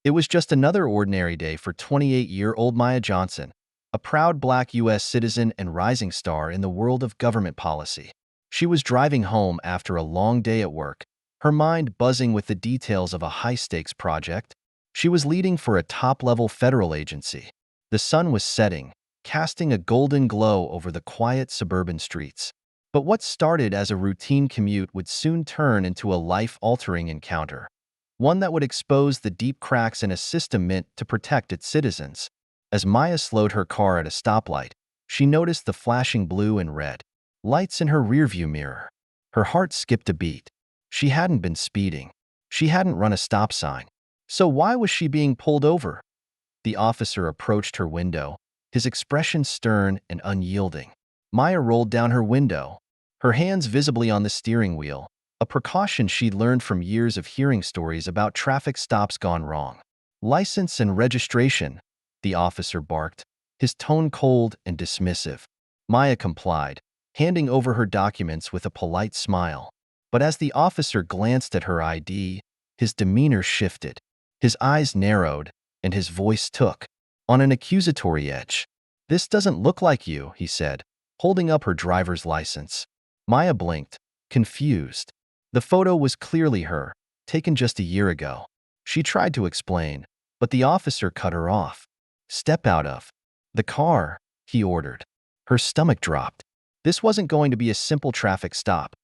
It was just another ordinary day for 28-year-old Maya Johnson, a proud black U.S. citizen and rising star in the world of government policy. She was driving home after a long day at work, her mind buzzing with the details of a high-stakes project. She was leading for a top-level federal agency. The sun was setting, casting a golden glow over the quiet suburban streets. But what started as a routine commute would soon turn into a life-altering encounter, one that would expose the deep cracks in a system meant to protect its citizens. As Maya slowed her car at a stoplight, she noticed the flashing blue and red lights in her rearview mirror. Her heart skipped a beat. She hadn't been speeding. She hadn't run a stop sign. So why was she being pulled over? The officer approached her window, his expression stern and unyielding. Maya rolled down her window, her hands visibly on the steering wheel, a precaution she'd learned from years of hearing stories about traffic stops gone wrong. "License and registration," the officer barked, his tone cold and dismissive. Maya complied, handing over her documents with a polite smile. But as the officer glanced at her ID, his demeanor shifted. His eyes narrowed, and his voice took on an accusatory edge. "This doesn't look like you," he said, holding up her driver's license. Maya blinked, confused. The photo was clearly her, taken just a year ago. She tried to explain, but the officer cut her off. "Step out of the car," he ordered. Her stomach dropped. This wasn't going to be a simple traffic stop.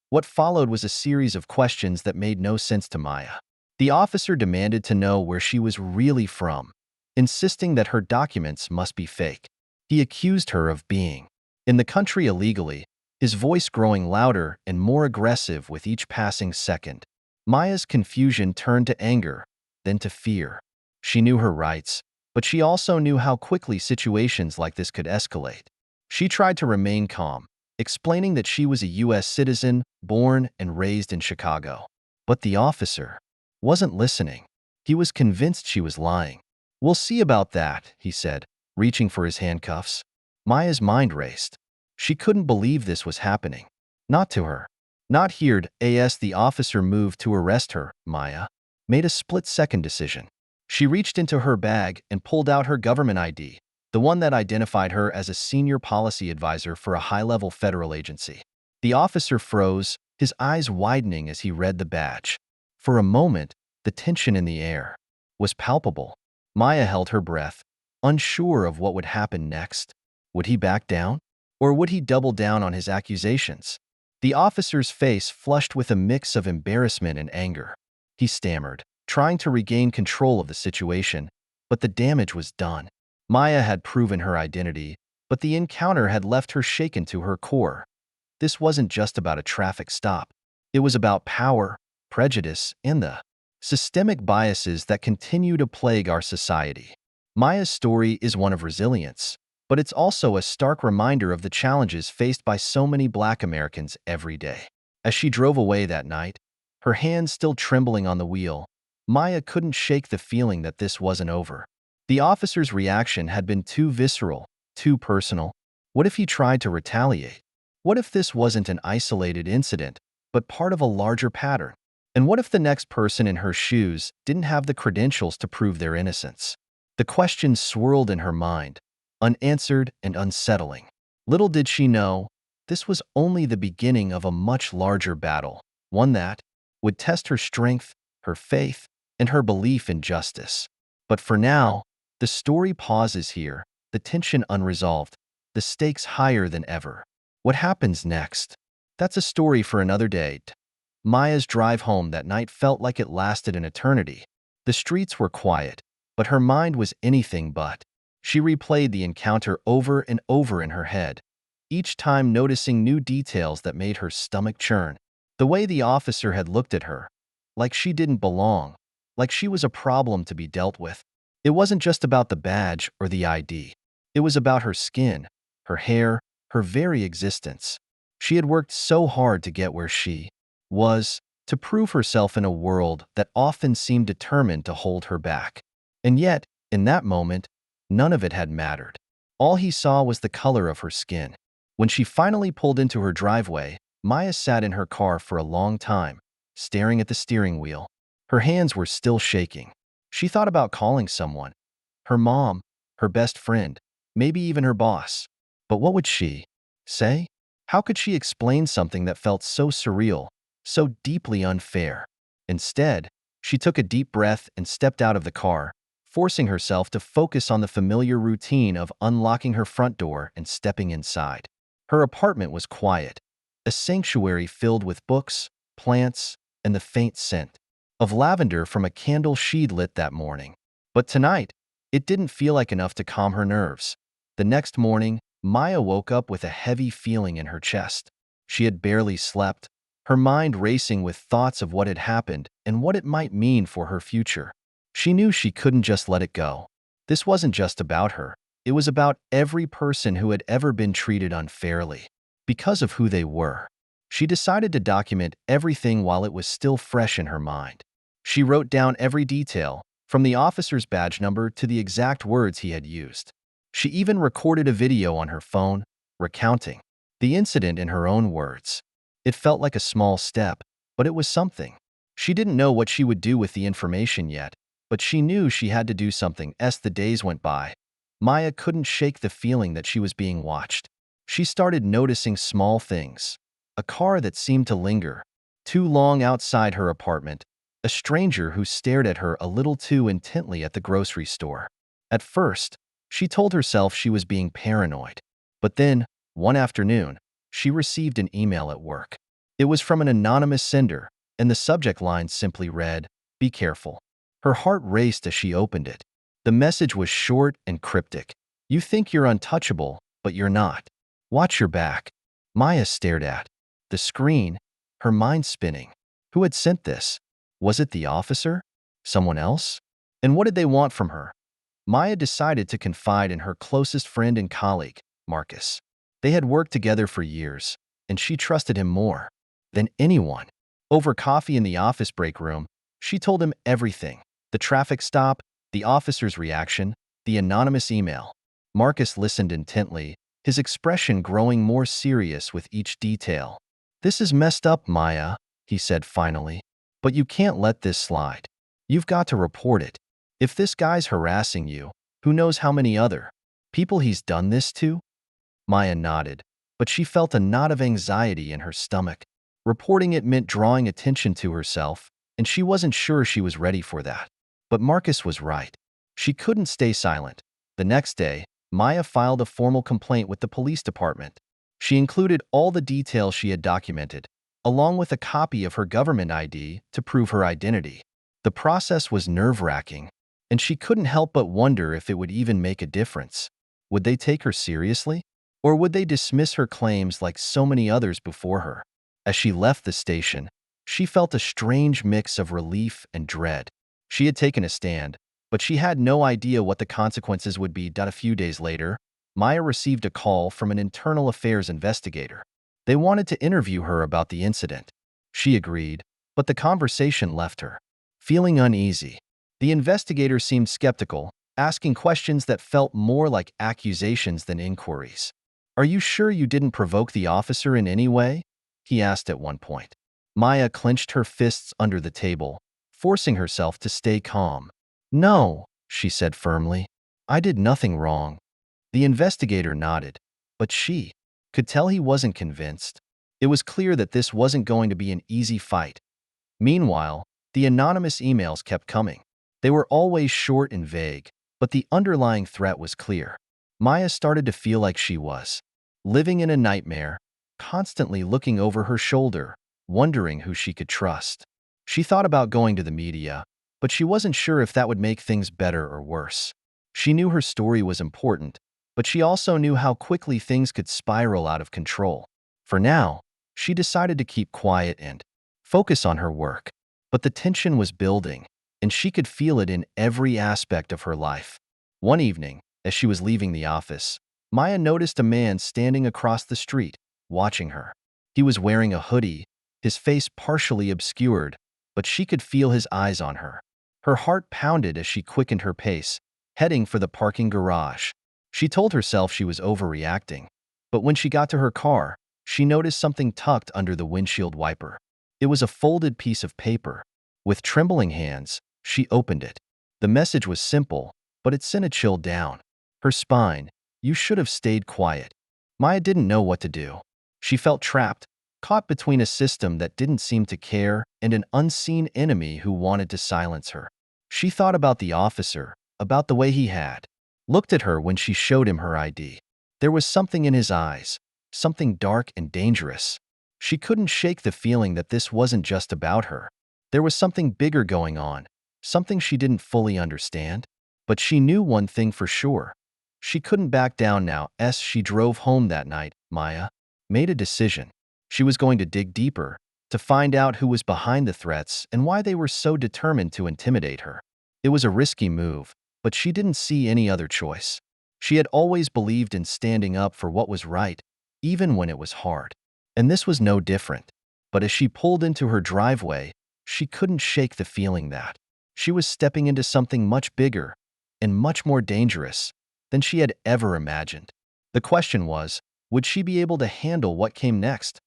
What followed was a series of questions that made no sense to Maya. The officer demanded to know where she was really from, insisting that her documents must be fake. He accused her of being in the country illegally, his voice growing louder and more aggressive with each passing second. Maya's confusion turned to anger, then to fear. She knew her rights, but she also knew how quickly situations like this could escalate. She tried to remain calm, explaining that she was a U.S. citizen, born and raised in Chicago. But the officer wasn't listening. He was convinced she was lying. "We'll see about that," he said, reaching for his handcuffs. Maya's mind raced. She couldn't believe this was happening. Not to her. Not here. As the officer moved to arrest her, Maya made a split-second decision. She reached into her bag and pulled out her government ID, the one that identified her as a senior policy advisor for a high-level federal agency. The officer froze, his eyes widening as he read the badge. For a moment, the tension in the air was palpable. Maya held her breath, unsure of what would happen next. Would he back down? Or would he double down on his accusations? The officer's face flushed with a mix of embarrassment and anger. He stammered, trying to regain control of the situation, but the damage was done. Maya had proven her identity, but the encounter had left her shaken to her core. This wasn't just about a traffic stop. It was about power, prejudice, and the systemic biases that continue to plague our society. Maya's story is one of resilience, but it's also a stark reminder of the challenges faced by so many Black Americans every day. As she drove away that night, her hands still trembling on the wheel, Maya couldn't shake the feeling that this wasn't over. The officer's reaction had been too visceral, too personal. What if he tried to retaliate? What if this wasn't an isolated incident, but part of a larger pattern? And what if the next person in her shoes didn't have the credentials to prove their innocence? The questions swirled in her mind, unanswered and unsettling. Little did she know, this was only the beginning of a much larger battle, one that would test her strength, her faith, and her belief in justice. But for now, the story pauses here, the tension unresolved, the stakes higher than ever. What happens next? That's a story for another day. Maya's drive home that night felt like it lasted an eternity. The streets were quiet, but her mind was anything but. She replayed the encounter over and over in her head, each time noticing new details that made her stomach churn. The way the officer had looked at her, like she didn't belong, like she was a problem to be dealt with. It wasn't just about the badge or the ID. It was about her skin, her hair, her very existence. She had worked so hard to get where she was, to prove herself in a world that often seemed determined to hold her back. And yet, in that moment, none of it had mattered. All he saw was the color of her skin. When she finally pulled into her driveway, Maya sat in her car for a long time, staring at the steering wheel. Her hands were still shaking. She thought about calling someone, her mom, her best friend, maybe even her boss. But what would she say? How could she explain something that felt so surreal, so deeply unfair? Instead, she took a deep breath and stepped out of the car, forcing herself to focus on the familiar routine of unlocking her front door and stepping inside. Her apartment was quiet, a sanctuary filled with books, plants, and the faint scent of lavender from a candle she'd lit that morning. But tonight, it didn't feel like enough to calm her nerves. The next morning, Maya woke up with a heavy feeling in her chest. She had barely slept, her mind racing with thoughts of what had happened and what it might mean for her future. She knew she couldn't just let it go. This wasn't just about her. It was about every person who had ever been treated unfairly. Because of who they were, she decided to document everything while it was still fresh in her mind. She wrote down every detail, from the officer's badge number to the exact words he had used. She even recorded a video on her phone, recounting the incident in her own words. It felt like a small step, but it was something. She didn't know what she would do with the information yet, but she knew she had to do something as the days went by. Maya couldn't shake the feeling that she was being watched. She started noticing small things. A car that seemed to linger too long outside her apartment, a stranger who stared at her a little too intently at the grocery store. At first, she told herself she was being paranoid. But then, one afternoon, she received an email at work. It was from an anonymous sender, and the subject line simply read, "Be careful." Her heart raced as she opened it. The message was short and cryptic. "You think you're untouchable, but you're not. Watch your back." Maya stared at the screen, her mind spinning. Who had sent this? Was it the officer? Someone else? And what did they want from her? Maya decided to confide in her closest friend and colleague, Marcus. They had worked together for years, and she trusted him more than anyone. Over coffee in the office break room, she told him everything: the traffic stop, the officer's reaction, the anonymous email. Marcus listened intently, his expression growing more serious with each detail. "This is messed up, Maya," he said finally. "But you can't let this slide. You've got to report it. If this guy's harassing you, who knows how many other people he's done this to?" Maya nodded, but she felt a knot of anxiety in her stomach. Reporting it meant drawing attention to herself, and she wasn't sure she was ready for that. But Marcus was right. She couldn't stay silent. The next day, Maya filed a formal complaint with the police department. She included all the details she had documented, along with a copy of her government ID to prove her identity. The process was nerve-wracking, and she couldn't help but wonder if it would even make a difference. Would they take her seriously? Or would they dismiss her claims like so many others before her? As she left the station, she felt a strange mix of relief and dread. She had taken a stand, but she had no idea what the consequences would be. A few days later, Maya received a call from an internal affairs investigator. They wanted to interview her about the incident. She agreed, but the conversation left her feeling uneasy. The investigator seemed skeptical, asking questions that felt more like accusations than inquiries. "Are you sure you didn't provoke the officer in any way?" he asked at one point. Maya clenched her fists under the table, forcing herself to stay calm. "No," she said firmly. "I did nothing wrong." The investigator nodded, but she could tell he wasn't convinced. It was clear that this wasn't going to be an easy fight. Meanwhile, the anonymous emails kept coming. They were always short and vague, but the underlying threat was clear. Maya started to feel like she was living in a nightmare, constantly looking over her shoulder, wondering who she could trust. She thought about going to the media, but she wasn't sure if that would make things better or worse. She knew her story was important, but she also knew how quickly things could spiral out of control. For now, she decided to keep quiet and focus on her work. But the tension was building, and she could feel it in every aspect of her life. One evening, as she was leaving the office, Maya noticed a man standing across the street, watching her. He was wearing a hoodie, his face partially obscured, but she could feel his eyes on her. Her heart pounded as she quickened her pace, heading for the parking garage. She told herself she was overreacting, but when she got to her car, she noticed something tucked under the windshield wiper. It was a folded piece of paper. With trembling hands, she opened it. The message was simple, but it sent a chill down her spine. You should have stayed quiet. Maya didn't know what to do. She felt trapped, caught between a system that didn't seem to care and an unseen enemy who wanted to silence her. She thought about the officer, about the way he had looked at her when she showed him her ID. There was something in his eyes, something dark and dangerous. She couldn't shake the feeling that this wasn't just about her. There was something bigger going on, something she didn't fully understand. But she knew one thing for sure. She couldn't back down now. As she drove home that night, Maya made a decision. She was going to dig deeper, to find out who was behind the threats and why they were so determined to intimidate her. It was a risky move, but she didn't see any other choice. She had always believed in standing up for what was right, even when it was hard. And this was no different. But as she pulled into her driveway, she couldn't shake the feeling that she was stepping into something much bigger and much more dangerous than she had ever imagined. The question was, would she be able to handle what came next?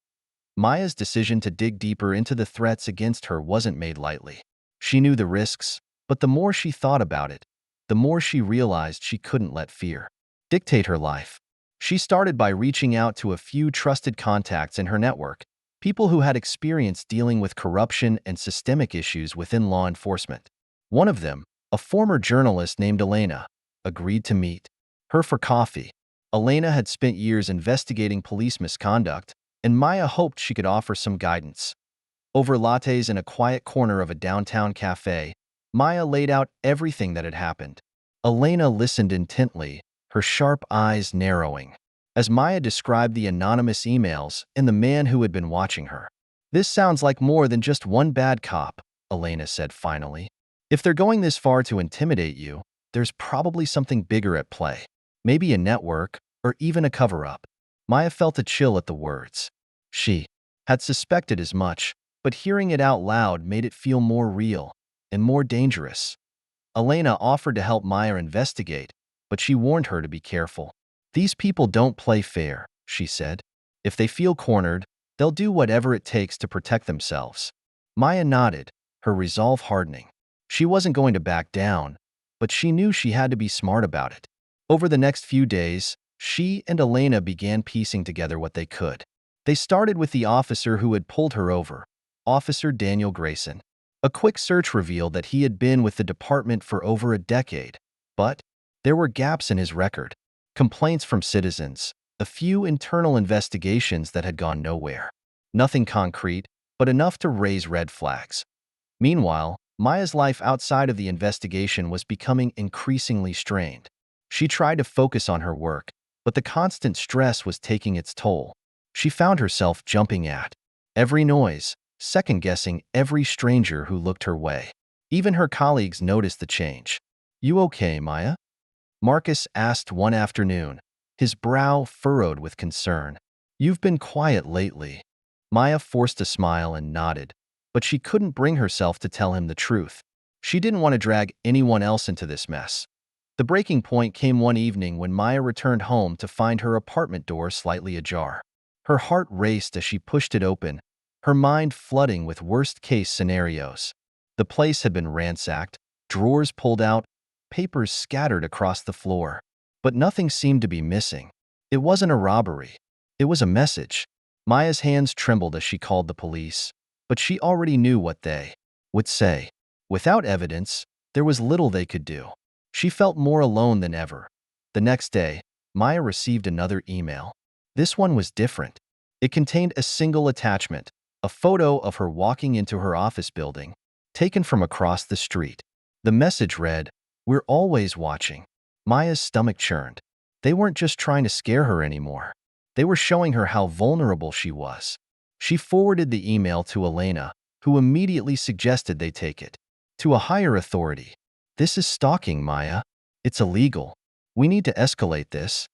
Maya's decision to dig deeper into the threats against her wasn't made lightly. She knew the risks, but the more she thought about it, the more she realized she couldn't let fear dictate her life. She started by reaching out to a few trusted contacts in her network, people who had experience dealing with corruption and systemic issues within law enforcement. One of them, a former journalist named Elena, agreed to meet her for coffee. Elena had spent years investigating police misconduct, and Maya hoped she could offer some guidance. Over lattes in a quiet corner of a downtown cafe, Maya laid out everything that had happened. Elena listened intently, her sharp eyes narrowing, as Maya described the anonymous emails and the man who had been watching her. "This sounds like more than just one bad cop," Elena said finally. "If they're going this far to intimidate you, there's probably something bigger at play. Maybe a network, or even a cover-up." Maya felt a chill at the words. She had suspected as much, but hearing it out loud made it feel more real and more dangerous. Elena offered to help Maya investigate, but she warned her to be careful. "These people don't play fair," she said. "If they feel cornered, they'll do whatever it takes to protect themselves." Maya nodded, her resolve hardening. She wasn't going to back down, but she knew she had to be smart about it. Over the next few days, she and Elena began piecing together what they could. They started with the officer who had pulled her over, Officer Daniel Grayson. A quick search revealed that he had been with the department for over a decade, but there were gaps in his record. Complaints from citizens, a few internal investigations that had gone nowhere. Nothing concrete, but enough to raise red flags. Meanwhile, Maya's life outside of the investigation was becoming increasingly strained. She tried to focus on her work, but the constant stress was taking its toll. She found herself jumping at every noise, second-guessing every stranger who looked her way. Even her colleagues noticed the change. "You okay, Maya?" Marcus asked one afternoon, his brow furrowed with concern. "You've been quiet lately." Maya forced a smile and nodded, but she couldn't bring herself to tell him the truth. She didn't want to drag anyone else into this mess. The breaking point came one evening when Maya returned home to find her apartment door slightly ajar. Her heart raced as she pushed it open, her mind flooding with worst-case scenarios. The place had been ransacked, drawers pulled out, papers scattered across the floor. But nothing seemed to be missing. It wasn't a robbery. It was a message. Maya's hands trembled as she called the police, but she already knew what they would say. Without evidence, there was little they could do. She felt more alone than ever. The next day, Maya received another email. This one was different. It contained a single attachment, a photo of her walking into her office building, taken from across the street. The message read, "We're always watching." Maya's stomach churned. They weren't just trying to scare her anymore. They were showing her how vulnerable she was. She forwarded the email to Elena, who immediately suggested they take it to a higher authority. "This is stalking, Maya. It's illegal. We need to escalate this."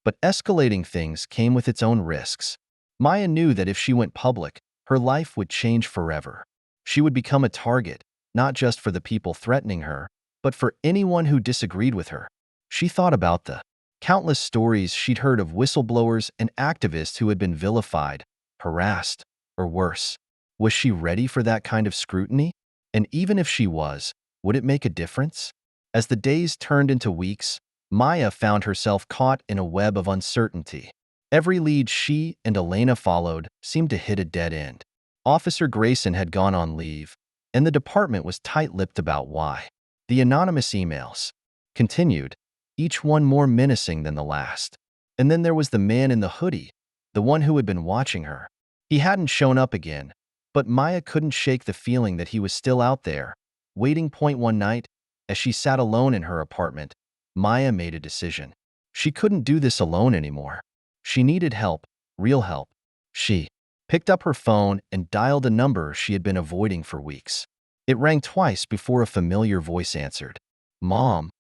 But escalating things came with its own risks. Maya knew that if she went public, her life would change forever. She would become a target, not just for the people threatening her, but for anyone who disagreed with her. She thought about the countless stories she'd heard of whistleblowers and activists who had been vilified, harassed, or worse. Was she ready for that kind of scrutiny? And even if she was, would it make a difference? As the days turned into weeks, Maya found herself caught in a web of uncertainty. Every lead she and Elena followed seemed to hit a dead end. Officer Grayson had gone on leave, and the department was tight-lipped about why. The anonymous emails continued, each one more menacing than the last. And then there was the man in the hoodie, the one who had been watching her. He hadn't shown up again, but Maya couldn't shake the feeling that he was still out there, waiting. One night, as she sat alone in her apartment, Maya made a decision. She couldn't do this alone anymore. She needed help, real help. She picked up her phone and dialed a number she had been avoiding for weeks. It rang twice before a familiar voice answered. "Mom,"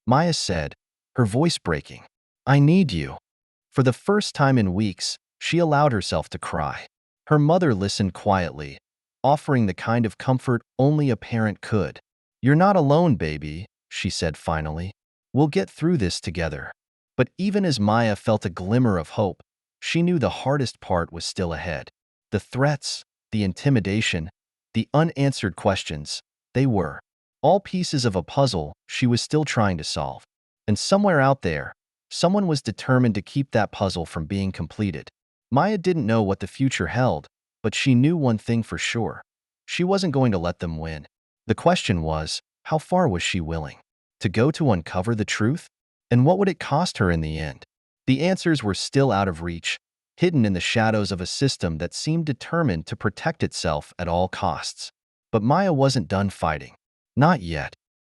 Maya said, her voice breaking. "I need you." For the first time in weeks, she allowed herself to cry. Her mother listened quietly, offering the kind of comfort only a parent could. "You're not alone, baby," she said finally. "We'll get through this together." But even as Maya felt a glimmer of hope, she knew the hardest part was still ahead. The threats, the intimidation, the unanswered questions, they were all pieces of a puzzle she was still trying to solve. And somewhere out there, someone was determined to keep that puzzle from being completed. Maya didn't know what the future held, but she knew one thing for sure. She wasn't going to let them win. The question was, how far was she willing to go to uncover the truth? And what would it cost her in the end? The answers were still out of reach, hidden in the shadows of a system that seemed determined to protect itself at all costs. But Maya wasn't done fighting. Not yet.